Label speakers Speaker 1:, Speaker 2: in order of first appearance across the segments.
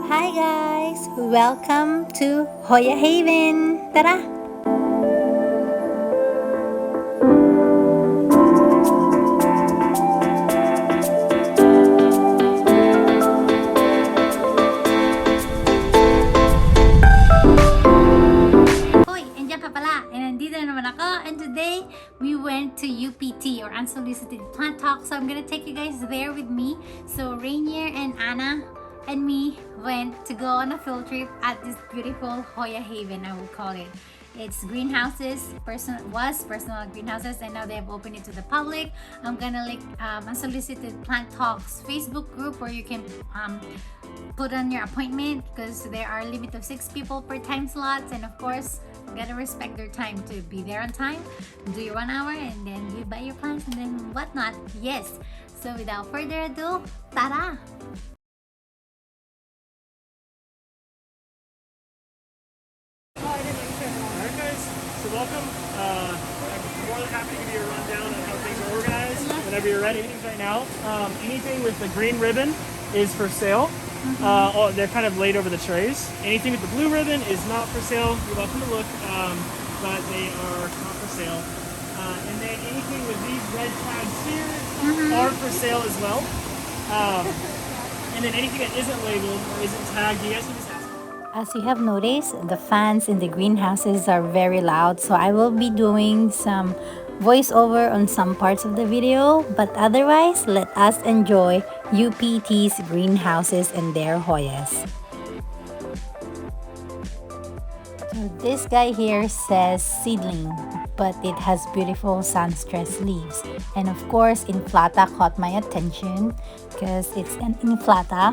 Speaker 1: Hi guys! Welcome to Hoya Haven! Tara! Hoy! Andiyan ka pala! And nandito na naman ako. And today, we went to UPT or Unsolicited Plant Talks. So I'm gonna take you guys there with me. So Rainier and Anna and me went to go on a field trip at this beautiful Hoya Haven, I would call it. It's greenhouses, personal greenhouses, and now they have opened it to the public. I'm gonna link Unsolicited Plant Talks Facebook group where you can put on your appointment because there are a limit of 6 people per time slots, and of course, you gotta respect their time to be there on time, do your 1 hour, and then you buy your plants and then whatnot. Yes. So without further ado, tara!
Speaker 2: Alright guys, so welcome. I'm more than happy to give you a rundown on how things are organized whenever you're ready. Right now, anything with the green ribbon is for sale. They're kind of laid over the trays. Anything with the blue ribbon is not for sale. You're welcome to look, but they are not for sale. And then anything with these red tags here are for sale as well. And then anything that isn't labeled or isn't tagged, you guys can just ask.
Speaker 1: As you have noticed, the fans in the greenhouses are very loud, so I will be doing some voiceover on some parts of the video, but otherwise, let us enjoy UPT's greenhouses and their Hoyas. So this guy here says seedling, but it has beautiful sun-stressed leaves. And of course, Inflata caught my attention because it's an Inflata.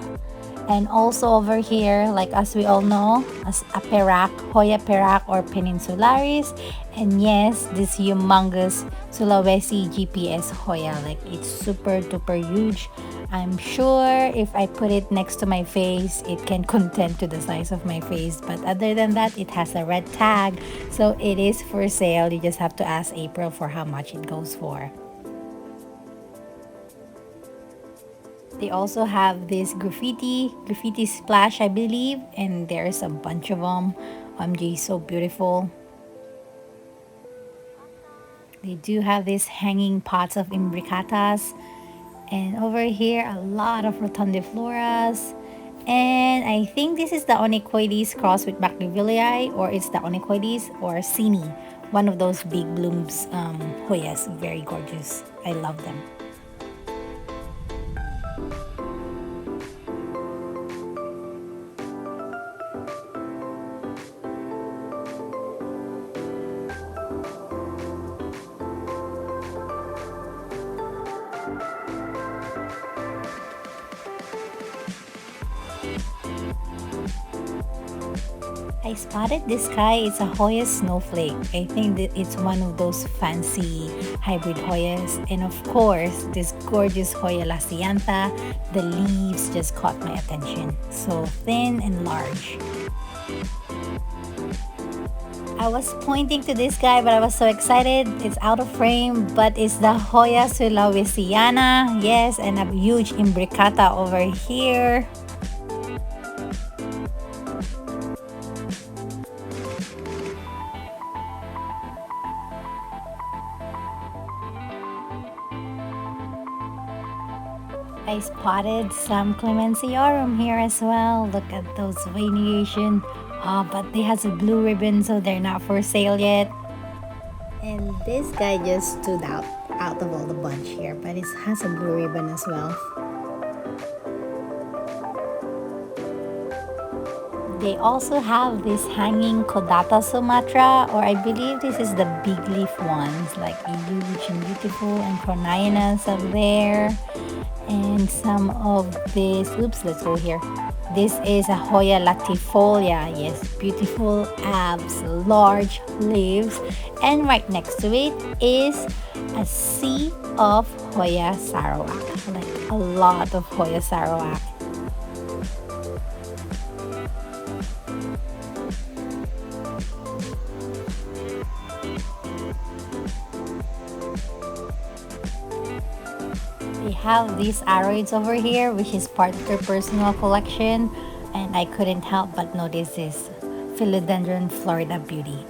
Speaker 1: And also over here, like as we all know, as a Perak, Hoya Perak or Peninsularis. And yes, this humongous Sulawesi GPS Hoya, like it's super duper huge. I'm sure if I put it next to my face, it can contend to the size of my face. But other than that, it has a red tag, so it is for sale. You just have to ask April for how much it goes for. They also have this graffiti splash, I believe, and there's a bunch of them. OMG, so beautiful. They do have these hanging pots of imbricatas, and over here a lot of rotundifloras. And I think this is the onychoides crossed with Macrovilli, or it's the onychoides or Cine, one of those big blooms Hoyas. Very gorgeous. I love them. I spotted this guy. It's a Hoya Snowflake. I think that it's one of those fancy hybrid Hoyas. And of course, this gorgeous Hoya LaSienta. The leaves just caught my attention. So thin and large. I was pointing to this guy, but I was so excited. It's out of frame, but it's the Hoya Sulawesiana. Yes, and a huge imbricata over here. I spotted some Clemency Aurum here as well. Look at those variation. But they has a blue ribbon, so they're not for sale yet. And this guy just stood out of all the bunch here, but it has a blue ribbon as well. They also have this hanging Kodata Sumatra, or I believe this is the big leaf ones, like huge and beautiful, and Cronianas up there. And some of this, oops, let's go here. This is a Hoya latifolia. Yes, beautiful abs, large leaves. And right next to it is a sea of Hoya Sarawak, like a lot of Hoya Sarawak. They have these aroids over here, which is part of their personal collection. And I couldn't help but notice this Philodendron Florida Beauty.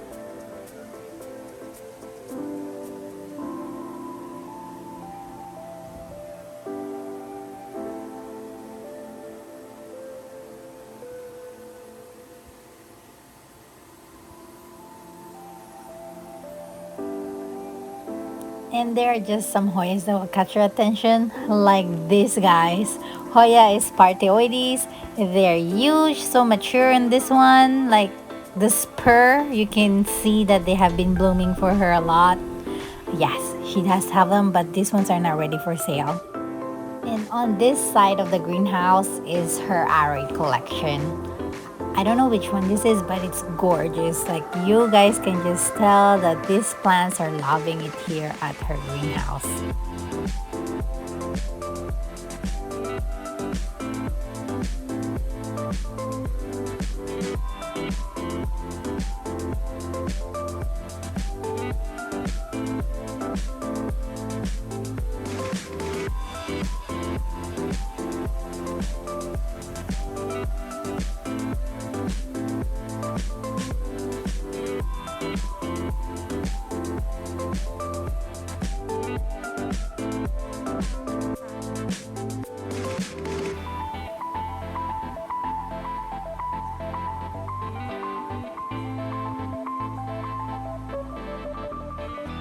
Speaker 1: And there are just some Hoyas that will catch your attention, like these guys. Hoya is Partioides. They're huge, so mature in this one. Like the spur, you can see that they have been blooming for her a lot. Yes, she does have them, but these ones are not ready for sale. And on this side of the greenhouse is her Ari Collection. I don't know which one this is, but it's gorgeous. Like, you guys can just tell that these plants are loving it here at her greenhouse.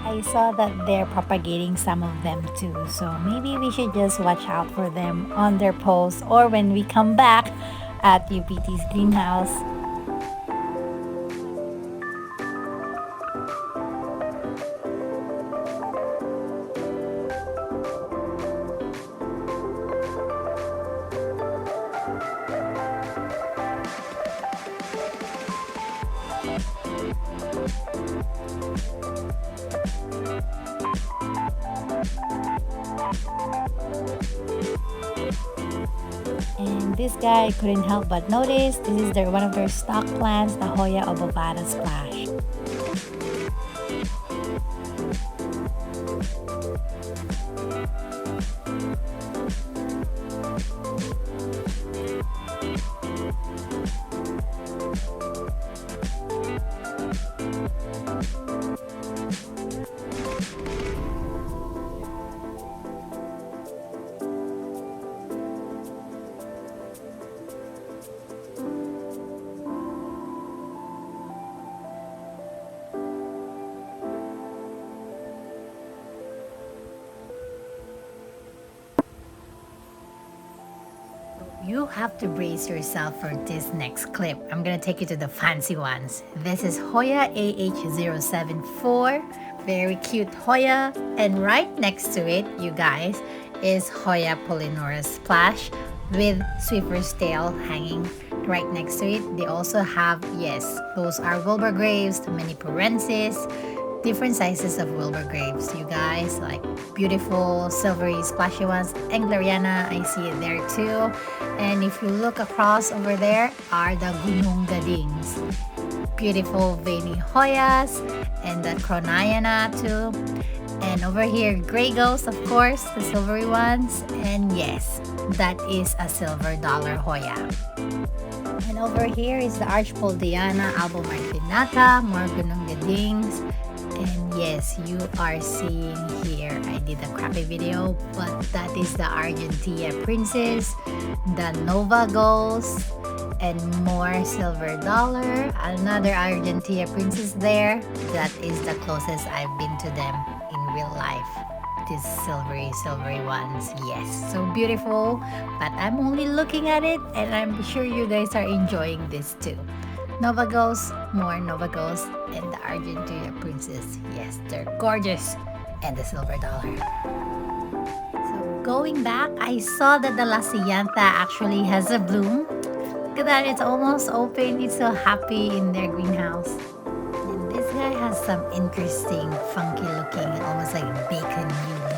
Speaker 1: I saw that they're propagating some of them too, so maybe we should just watch out for them on their posts or when we come back at UPT's greenhouse. And this guy couldn't help but notice this is one of their stock plants, the Hoya Kodata Splash. You have to brace yourself for this next clip. I'm gonna take you to the fancy ones. This is Hoya AH074, very cute Hoya, and right next to it, you guys, is Hoya Polynorus Splash with Swiffer's tail hanging right next to it. They also have, yes, those are Wilbur Graves, many parensis, different sizes of Wilbur Graves, you guys, like beautiful silvery splashy ones. And Gloriana, I see it there too. And if you look across over there are the Gunung Gadings, beautiful veiny Hoyas, and the Croniana too. And over here, Gray Ghost, of course, the silvery ones. And yes, that is a silver dollar Hoya. And over here is the Archpoldiana albomarginata, more Gunung Gadings. And yes, you are seeing here, I did a crappy video, but that is the Argentea Princess, the Nova Ghost, and more silver dollar. Another Argentea Princess there. That is the closest I've been to them in real life. These silvery ones, yes, so beautiful. But I'm only looking at it, and I'm sure you guys are enjoying this too. Nova Ghost, more Nova Ghost, and the Argentea Princess. Yes, they're gorgeous. And the silver dollar. So going back, I saw that the LaSienta actually has a bloom. Look at that, it's almost open. It's so happy in their greenhouse. And this guy has some interesting, funky looking, almost like bacon leaves.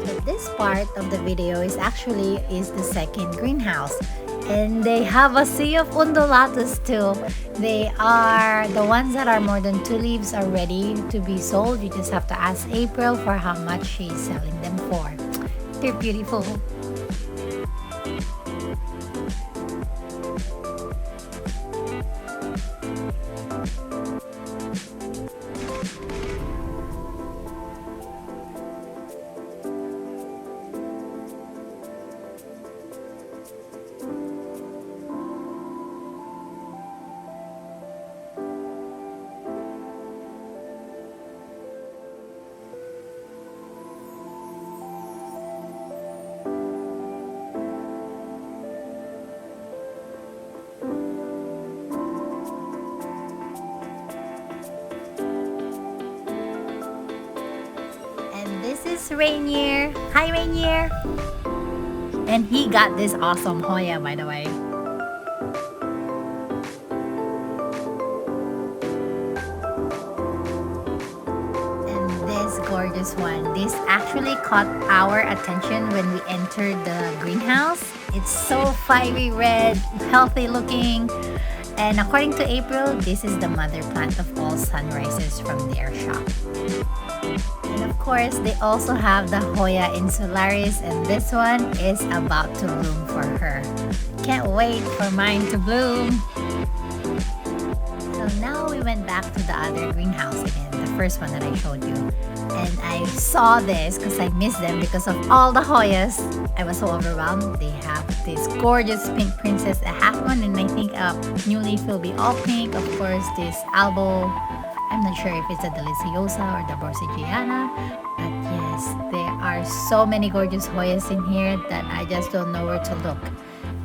Speaker 1: So this part of the video is the second greenhouse, And they have a sea of undulatus too. They are the ones that are more than 2 leaves are ready to be sold. You just have to ask April for how much she's selling them for. They're beautiful. This is Rainier. Hi, Rainier. And he got this awesome Hoya, by the way. And this gorgeous one. This actually caught our attention when we entered the greenhouse. It's so fiery red, healthy looking. And according to April, this is the mother plant of all sunrises from their shop. And of course, they also have the Hoya Solaris, and this one is about to bloom for her. Can't wait for mine to bloom. So now we went back to the other greenhouse again, the first one that I showed you. And I saw this because I missed them because of all the Hoyas. I was so overwhelmed. They have this gorgeous pink princess, a half one, and I think a new leaf will be all pink. Of course, this albo, I'm not sure if it's a deliciosa or the Borsigiana, but yes, there are so many gorgeous Hoyas in here that I just don't know where to look.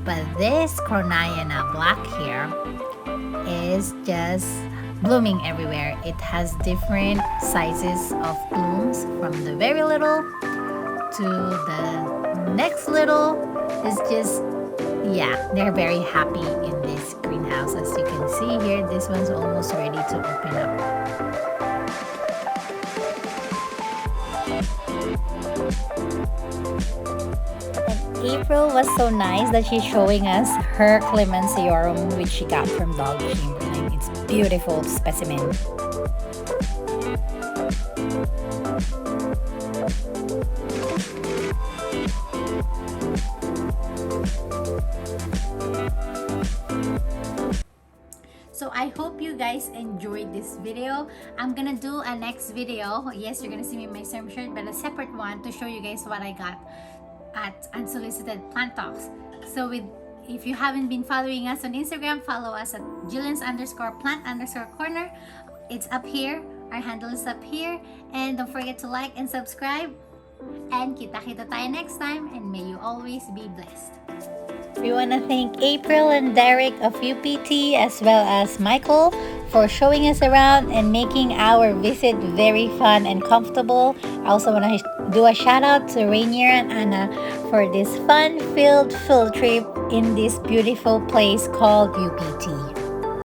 Speaker 1: But this Croniana Black here is just blooming everywhere. It has different sizes of blooms, from the very little to the next little. It's just, yeah, they're very happy in this greenhouse. As you can see here, this one's almost ready to open up. And April was so nice that she's showing us her Clemency Aurum, which she got from Dollar Chamberlain. It's a beautiful specimen. So I hope you guys enjoyed this video. I'm gonna do a next video. Yes, you're gonna see me in my same shirt, but a separate one to show you guys what I got at Unsolicited Plant Talks. So if you haven't been following us on Instagram, follow us at Jillian's_plant_corner. It's up here. Our handle is up here. And don't forget to like and subscribe. And kita-kita tayo next time. And may you always be blessed. We want to thank April and Derek of UPT, as well as Michael, for showing us around and making our visit very fun and comfortable. I also want to do a shout out to Rainier and Anna for this fun-filled field trip in this beautiful place called UPT.